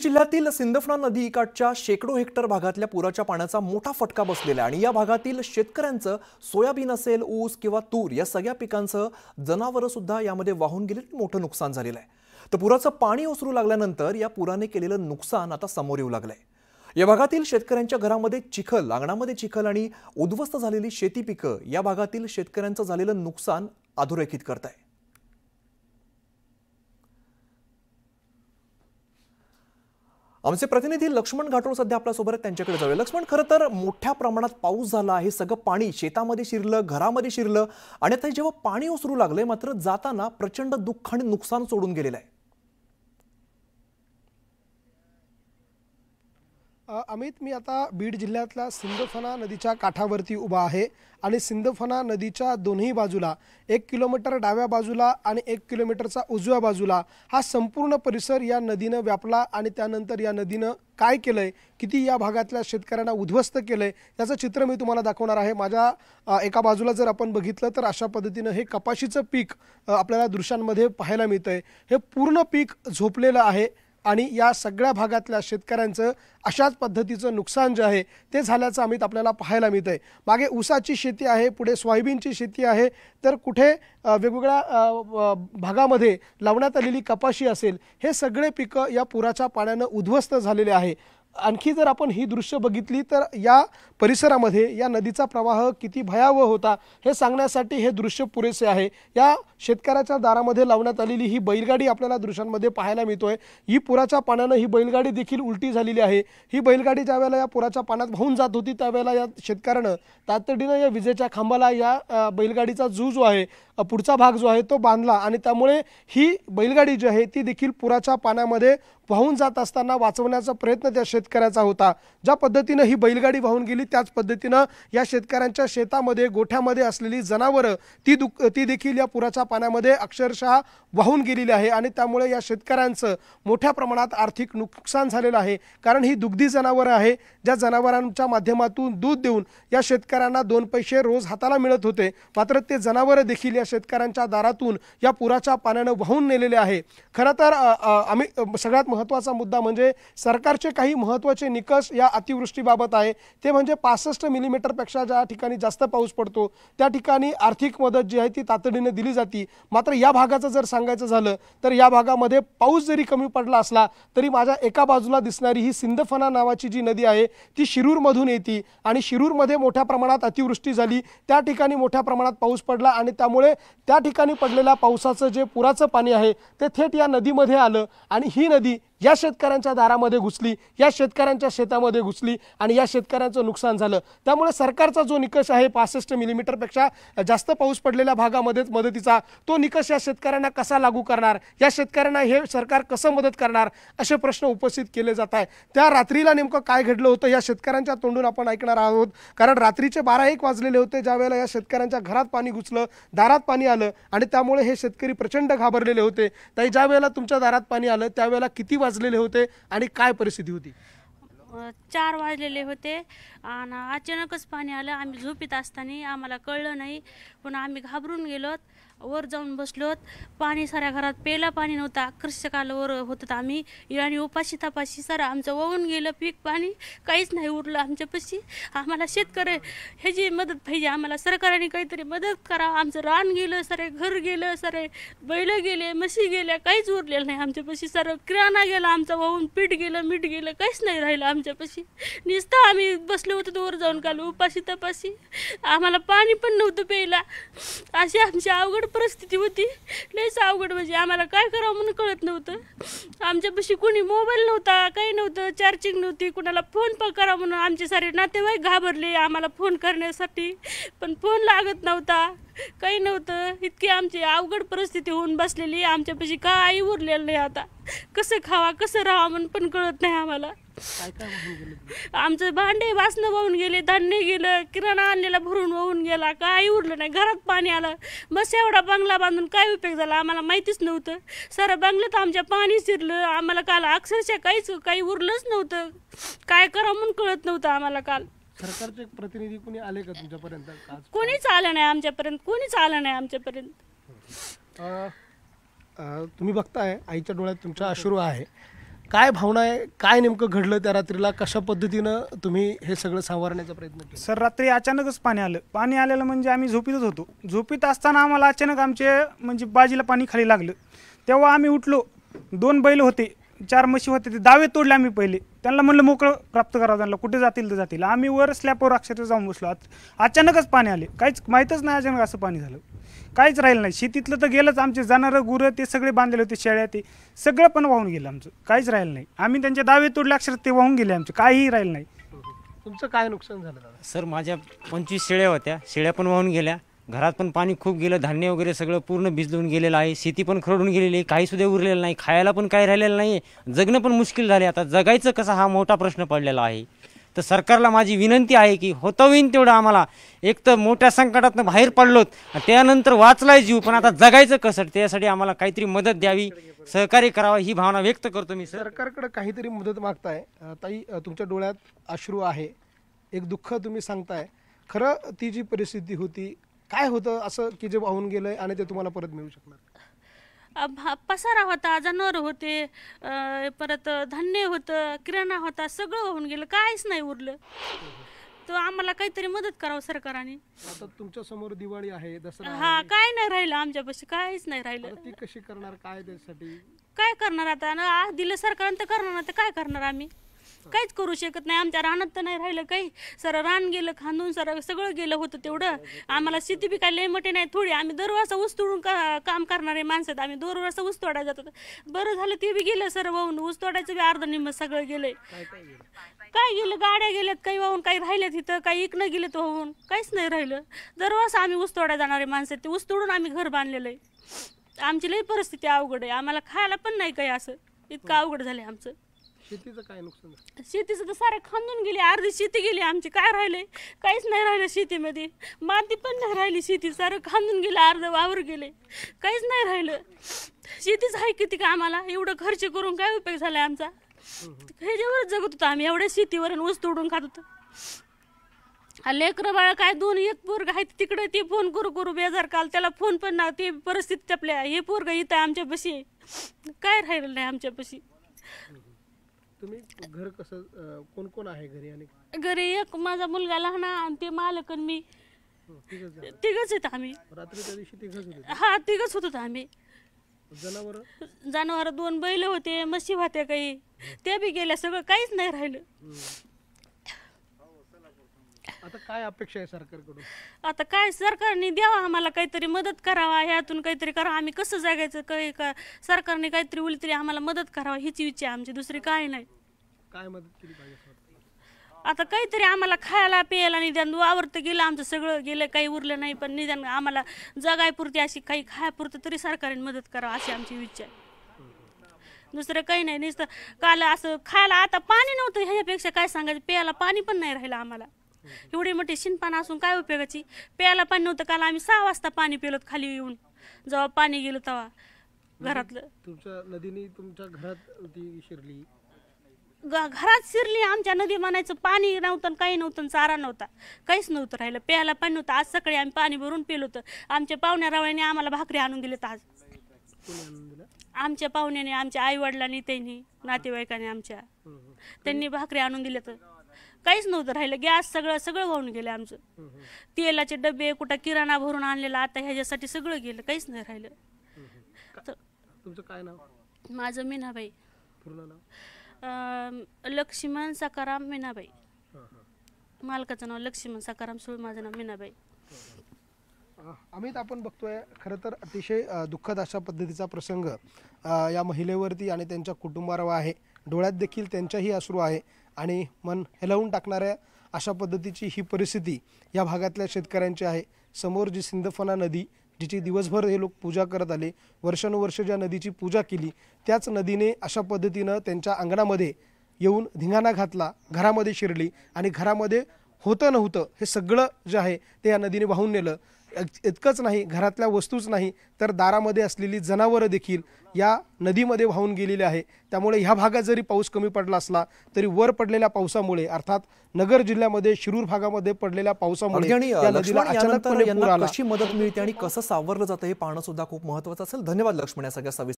जिल्ह्यातील सिंदफणा नदीकाठच्या शेकडो हेक्टर भागातल्या पुराच्या पाण्याचा मोठा फटका बसलेला आहे आणि या भागातील शेतकऱ्यांचं सोयाबीन असेल, ऊस किंवा तूर या सगळ्या पिकांचं जनावरं सुद्धा यामध्ये वाहून गेले, मोठं नुकसान झालेलं आहे। तर पुराचं पाणी ओसरू लागल्यानंतर या पुराने केलेलं नुकसान आता समोर येऊ लागलंय। या भागातील शेतकऱ्यांच्या घरामध्ये चिखल, अंगणामध्ये चिखल आणि उद्ध्वस्त झालेली शेती पिकं या भागातील शेतकऱ्यांचं झालेलं नुकसान अधोरेखित करताय। आमचे प्रतिनिधी लक्ष्मण घाटोळ सध्या आपल्या सोबत आहेत, त्यांच्याकडे जाऊया। लक्ष्मण, खरं तर मोठ्या प्रमाणात पाऊस झाला, हे सगळं पाणी शेतामध्ये शिरलं, घरामध्ये शिरलं आणि आता जेव्हा पाणी ओसरू लागले मात्र जाताना प्रचंड दुःख आणि नुकसान सोडून गेलेलं आहे। अमित, मी आता बीड जिल्ह्यातल्या सिंदफणा नदीच्या काठावरती उभा आहे आणि सिंदफणा नदीच्या दोन्ही बाजूला 1 किलोमीटर डाव्या बाजूला आणि 1 किलोमीटरचा उजव्या बाजूला हा संपूर्ण परिसर या नदीनं व्यापला आणि त्यानंतर या नदीनं काय केलंय, किती या भागातल्या शेतकऱ्यांना उद्ध्वस्त केलंय याचं चित्र मी तुम्हाला दाखवणार आहे। माझ्या एका बाजूला जर आपण बघितलं तर अशा पद्धतीनं हे कपाशीचं पीक आपल्याला दृश्यांमध्ये पाहायला मिळतंय। हे पूर्ण पीक झोपलेलं आहे आणि या सगळ्या भागातल्या शेतकऱ्यांचं अशाच पद्धतीचं नुकसान जे आहे ते झाल्याचं अमित आपल्याला पाहायला मिळतंय। मागे ऊसाची शेती आहे, पुढे सोयाबीनची शेती आहे, तर कुठे वेगवेगळ्या भागामध्ये लावण्यात आलेली कपाशी असेल, हे सगळे पिकं या पुराच्या पाण्यानं उद्ध्वस्त झालेले आहे। आणखी जर आपण ही दृश्य बघितली तर या परिसरामध्ये या नदीचा प्रवाह किती भयावह होता हे सांगण्यासाठी हे दृश्य पुरेसे आहे। या शेतकऱ्याच्या दारामध्ये लावण्यात आलेली ही बैलगाडी आपल्याला दृश्यांमध्ये पाहायला मिळतोय। ही पुराच्या पाण्यानं ही बैलगाडी देखील उलटी झालेली आहे। ही बैलगाडी ज्यावेळेला या पुराच्या पाण्यात वाहून जात होती त्यावेळेला या शेतकऱ्यानं तातडीनं या विजेच्या खांबाला या बैलगाडीचा जो आहे पुढचा भाग जो आहे तो बांधला आणि त्यामुळे ही बैलगाडी जी आहे ती देखील पुराच्या पाण्यामध्ये वाहून जात असताना वाचवण्याचा प्रयत्न त्या शेतकऱ्याचा होता। ज्या पद्धतीनं ही बैलगाडी वाहून गेली त्याच पद्धतीनं या शेतकऱ्यांच्या शेतामध्ये गोठ्यामध्ये असलेली जनावरं ती देखील या पुराच्या पाण्यामध्ये अक्षरशः वाहून गेलेली आहे आणि त्यामुळे या शेतकऱ्यांचं मोठ्या प्रमाणात आर्थिक नुकसान झालेलं आहे। कारण ही दुग्धी जनावरं आहे, ज्या जनावरांच्या माध्यमातून दूध देऊन या शेतकऱ्यांना 2 पैसे रोज हाताला मिळत होते, मात्र ते जनावरं देखील या शेतकऱ्यांच्या दारातून या पुराच्या पाण्यानं वाहून नेलेले आहे। खरं तर आम्ही सगळ्यात महत्त्वाचा मुद्दा म्हणजे सरकारचे काही महत्त्वाचे निकष या अतिवृष्टीबाबत आहे, ते म्हणजे 65 मिलीमीटरपेक्षा ज्या ठिकाणी जास्त पाऊस पडतो त्या ठिकाणी आर्थिक मदत जी आहे ती तातडीने दिली जाते। मात्र या भागाचं जर सांगायचं झालं तर या भागामध्ये पाऊस जरी कमी पडला असला तरी माझ्या एका बाजूला दिसणारी ही सिंदफणा नावाची जी नदी आहे ती शिरूरमधून येते आणि शिरूरमध्ये मोठ्या प्रमाणात अतिवृष्टी झाली, त्या ठिकाणी मोठ्या प्रमाणात पाऊस पडला आणि त्यामुळे त्या ठिकाणी पडलेल्या पावसाचं जे पुराचं पाणी आहे ते थेट या नदीमध्ये आलं आणि ही नदी या शेतकऱ्यांच्या दारामध्ये घुसली, या शेतकऱ्यांच्या शेतामध्ये घुसली आणि या शेतकऱ्यांचं नुकसान झालं। त्यामुळे सरकारचा जो निकष आहे 65 मिलीमीटरपेक्षा जास्त पाऊस पडलेल्या भागामध्येच मदतीचा, तो निकष या शेतकऱ्यांना कसा लागू करणार, या शेतकऱ्यांना हे सरकार कसं मदत करणार असे प्रश्न उपस्थित केले जात आहे। त्या रात्रीला नेमकं काय घडलं होतं या शेतकऱ्यांच्या तोंडून आपण ऐकणार आहोत। कारण रात्रीचे 12-1 वाजलेले होते ज्यावेळेला या शेतकऱ्यांच्या घरात पाणी घुसलं, दारात पाणी आलं आणि त्यामुळे हे शेतकरी प्रचंड घाबरलेले होते। ताई, ज्या वेळेला तुमच्या दारात पाणी आलं त्यावेळेला किती वाजलेले होते आणि काय परिस्थिती होती? 4 वाजलेले होते आणि अचानकच पाणी आलं। आम्ही झोपीत असताना आम्हाला कळलं नाही, पण आम्ही घाबरून गेलोत, वर जाऊन बसलोत। पाणी साऱ्या घरात प्यायला पाणी नव्हतं, अक्षरशः वर होतं आम्ही आणि उपाशी तापाशी सारं आमचं वाहून गेलं पीक, पाणी काहीच नाही उरलं आमच्यापाशी। आम्हाला शेतकरी ह्याची मदत पाहिजे, आम्हाला सरकारने काहीतरी मदत करावं। आमचं रान गेलं, सारे घर गेलं, सारे बैल गेले, म्हशी गेल्या, काहीच उरलेलं नाही आमच्यापाशी। सारं किराणा गेला आमचा वाहून, पीठ गेलं, मीठ गेलं, काहीच नाही राहिलं आमच्यापाशी। नुसतं आम्ही बसलो होतो वर जाऊन काल उपाशी तापाशी, आम्हाला पाणी पण नव्हतं प्यायला। अशी आमची अवघड परिस्थिती होती, लयच अवघड, म्हणजे आम्हाला काय करावं म्हणून कळत नव्हतं। आमच्यापाशी कोणी मोबाईल नव्हता, काही नव्हतं, चार्जिंग नव्हती, कुणाला फोन पण करा म्हणून आमचे सारे नातेवाईक घाबरले आम्हाला फोन करण्यासाठी, पण फोन लागत नव्हता, काही नव्हतं। इतकी आमची अवघड परिस्थिती होऊन बसलेली, आमच्यापाशी काही उरलेलं नाही। आता कसं खावा कसं राहावं म्हणून पण कळत नाही आम्हाला। आमचं भांडे वासनं वाहून गेले, धान्य गेलं, किराणा आणलेला भरून वाहून गेला, काही उरलं नाही। घरात पाणी आलं, बस एवढा बंगला बांधून काय उपयोग झाला आम्हाला माहितीच नव्हतं। सारं बंगल्यात आमच्या पाणी शिरलं, आम्हाला काल अक्षरशः काही उरलंच नव्हतं, काय करावं म्हणून कळत नव्हतं आम्हाला काल। सरकारचे प्रतिनिधी कोणी आले का तुमच्यापर्यंत? कोणीच आलं नाही आमच्यापर्यंत, कोणीच आलं नाही आमच्यापर्यंत। तुम्ही बघताय आईच्या डोळ्यात तुमच्या अश्रू आहे। काय भावना आहे, काय नेमकं घडलं त्या रात्रीला, कशा पद्धतीनं तुम्ही हे सगळं सावरण्याचा प्रयत्न केला? सर रात्री अचानकच पाणी आलं. पाणी आलेलं म्हणजे आम्ही झोपीतच होतो. झोपीत असताना आम्हाला अचानक आमचे म्हणजे बाजीला पाणी खाली लागलं. तेव्हा आम्ही उठलो. 2 बैल होते, 4 म्हशी होते, ते दावे तोडले आम्ही पहिले. त्यांना म्हणलं मोकळं प्राप्त करावं, त्यांना कुठे जातील तर जातील. आम्ही वर स्लॅपवर अक्षरशः जाऊन बसलो. अचानकच पाणी आले, काहीच माहीतच नाही अचानक असं पाणी झालं. काहीच राहिलं नाही. शेतीतलं तर गेलंच, आमचे जनावरं गुरं ते सगळे बांधलेले होते, शेळ्या ते सगळं पण वाहून गेलं आमचं. काहीच राहिलं नाही. आम्ही त्यांचे दावे तोडले अक्षरशः, ते वाहून गेले आमचे, काहीही राहिलं नाही. तुमचं काय नुकसान झालं दादा? सर माझ्या 25 शेळ्या होत्या, शेळ्या पण वाहून गेल्या. घरात पण पाणी खूप गेलं, धान्य वगैरे सगळं पूर्ण भिजलून गेलेलं आहे. शेती पण खरडून गेलेली आहे, काही सुद्धा उरलेलं नाही. खायला पण काही राहिलेलं नाही. जगणं पण मुश्किल झाले. आता जगायचं कसं हा मोठा प्रश्न पडलेला आहे. तर सरकारला माझी विनंती आहे की होतं होईन तेवढं आम्हाला, एक तर मोठ्या संकटातनं बाहेर पडलोत, त्यानंतर वाचलाय जीव, पण आता जगायचं कसं, त्यासाठी आम्हाला काहीतरी मदत द्यावी, सहकार्य करावं, ही भावना व्यक्त करतो मी. सरकारकडे काहीतरी मदत मागताय. ताई, तुमच्या डोळ्यात अश्रू आहे, एक दुःख तुम्ही सांगताय. खरं ती जी परिस्थिती होती, काय होतं असं की जे वाहून गेलंय आणि ते तुम्हाला परत मिळू शकणार? पसारा होता, जनावर होते, परत धान्य होतं, किराणा होता, सगळं वाहून गेलं, काहीच नाही उरलं. तर आम्हाला काहीतरी मदत करावं सरकारने. आता तुमच्या समोर दिवाळी आहे, दसरा हा, काय नाही राहिलं आमच्यापाशी, काहीच नाही राहिलं. ती कशी करणार, काय त्यासाठी काय करणार आता? आज दिलं सरकारनं तर करणार, तर काय करणार आम्ही? काहीच करू शकत नाही. आमच्या रानात तर नाही राहिलं काही. सर रान गेलं, खांदून सगळं गेलं होतं तेवढं. आम्हाला शेती बी काय लय मोठी नाही, थोडी. आम्ही दरवर्षा ऊस तोडून काम करणारे माणसं, आम्ही दरवर्षा ऊस तोडायला जातो. बरं झालं ते बी गेलं सर वाहून. ऊस तोडायचं बी अर्ध निम्म सगळं गेलंय. काय गेलं, गाड्या गेल्यात काही वाहून, काही राहिल्यात इथं, काही इकणं गेलं तर वाहून, काहीच नाही राहिलं. दरवर्षा आम्ही ऊस तोडायला जाणारे माणसं, ते ऊस तोडून आम्ही घर बांधलेलं आहे. आमची लई परिस्थिती अवघड आहे. आम्हाला खायला पण नाही काही, असं इतकं अवघड झालंय आमचं. शेतीचं काय नुकसान झालं? शेतीचं तर सारे खांदून गेली, अर्धी शेती गेली आमची. काय राहिले? काहीच नाही राहिलं शेतीमध्ये. माती पण नाही राहिली, शेती सारं खांदून गेलं, अर्ध वावर गेले, काहीच नाही राहिलं. शेतीच आहे किती का आम्हाला? एवढं खर्च करून काय उपयोग झालाय आमचा? ह्याच्यावर जगत होतो आम्ही, एवढ्या शेतीवर ऊस तोडून खात होतो. लेकरं बाळ काय 2 एक पोरग आहे तिकडे, ते फोन करू बेजार काल, त्याला फोन पण ना, ते परिस्थिती आपल्या. हे पोरग इथं आमच्यापाशी, काय राहिलं नाही आमच्यापाशी. तुम्ही घर कसं, कोण कोण आहे घरी? आणि घरी एक माझा मुलगा लहान आणि ते मालक आणि मी, तिघच आहेत आम्ही. रात्री त्या दिवशी तिघच होते? हा, तिघच होतो आम्ही. जनावर 2 बैल होते, म्हशी होत्या काही, ते बी गेल्या, सगळं काहीच नाही राहिलं. आता काय अपेक्षा आहे सरकारकडून? आता काय, सरकारने द्यावा आम्हाला, काहीतरी मदत करावा, ह्यातून काहीतरी करावं. आम्ही कसं जगायचं, काही सरकारने काहीतरी उली तरी आम्हाला मदत करावा, हीच इच्छा आहे आमची, दुसरी काय नाही. काय मदत केली पाहिजे? आता काहीतरी आम्हाला खायला प्यायला निदान, वावरतं गेलं आमचं, सगळं गेलं, काही उरलं नाही, पण निदान आम्हाला जगायपुरती अशी काही खायापुरतं तरी सरकारने मदत करावं, अशी आमची इच्छा आहे. दुसरं काही नाही. नुसतं काल असं खायला, आता पाणी नव्हतं, ह्याच्यापेक्षा काय सांगायचं, प्यायला पाणी पण नाही राहिलं आम्हाला. एवढी मोठी शिनपान असून काय उपयोगाची? प्यायला पाणी नव्हतं. काल आम्ही 6 वाजता पाणी पिलोत खाली येऊन, जेव्हा पाणी गेलं तेव्हा घरातलं. तुमच्या नदीने तुमच्या घरात ती शिरली? घरात शिरली आमच्या. नदी म्हणायचं, पाणी नव्हतं, काही नव्हतं, चारा नव्हता, काहीच नव्हतं राहिलं. प्यायला पाणी नव्हतं. आज सकाळी आम्ही पाणी भरून पिलो होतं. आमच्या पाहुण्या रावळ्याने आम्हाला भाकरी आणून दिलेत आज. आमच्या पाहुण्याने, आमच्या आई वडिलांनी, त्यांनी, नातेवाईकांनी आमच्या, त्यांनी भाकरी आणून दिले. तर काहीच नव्हतं राहिलं. गॅस सगळं वाहून गेलं आमचं. तेलाचे डबे, कुठं किराणा भरून आणलेला, आता ह्याच्यासाठी सगळं गेलं, काहीच नाही राहिलं. तुमचं काय नाव? माझं मीनाबाई. पूर्ण नाव? लक्ष्मण सकाराम मीनाबाई. मालकाचं नाव लक्ष्मण सकाराम सुळ, माझं नाव मीनाबाई. अमित, आपण बघतोय खरं तर अतिशय दुःखद अशा पद्धतीचा प्रसंग या महिलेवरती आणि त्यांच्या कुटुंबावर आहे. डोळ्यात देखील त्यांच्याही अश्रू आहे आणि मन हेलावून टाकणाऱ्या अशा पद्धतीची ही परिस्थिती या भागातल्या शेतकऱ्यांची आहे. समोर जी सिंदफणा नदी, जिची दिवसभर हे लोक पूजा करत आले, वर्षानुवर्ष ज्या नदीची पूजा केली, त्याच नदीने अशा पद्धतीनं त्यांच्या अंगणामध्ये येऊन धिंगाणा घातला, घरामध्ये शिरली आणि घरामध्ये होतं नव्हतं हे सगळं जे आहे ते या नदीने वाहून नेलं. इतकंच नाही, घरातल्या वस्तूच नाही तर दारामध्ये असलेली जनावरं देखील या नदीमध्ये वाहून गेलेली आहे. त्यामुळे ह्या भागात जरी पाऊस कमी पडला असला तरी वर पडलेल्या पावसामुळे, अर्थात नगर जिल्ह्यामध्ये शिरूर भागामध्ये पडलेल्या पावसामुळे या नदीला अचानकपणे पूर आला. कशी मदत मिळते आणि कसं सावरलं जातं हे पाहणं सुद्धा खूप महत्त्वाचं असेल. धन्यवाद लक्ष्मण या सगळ्या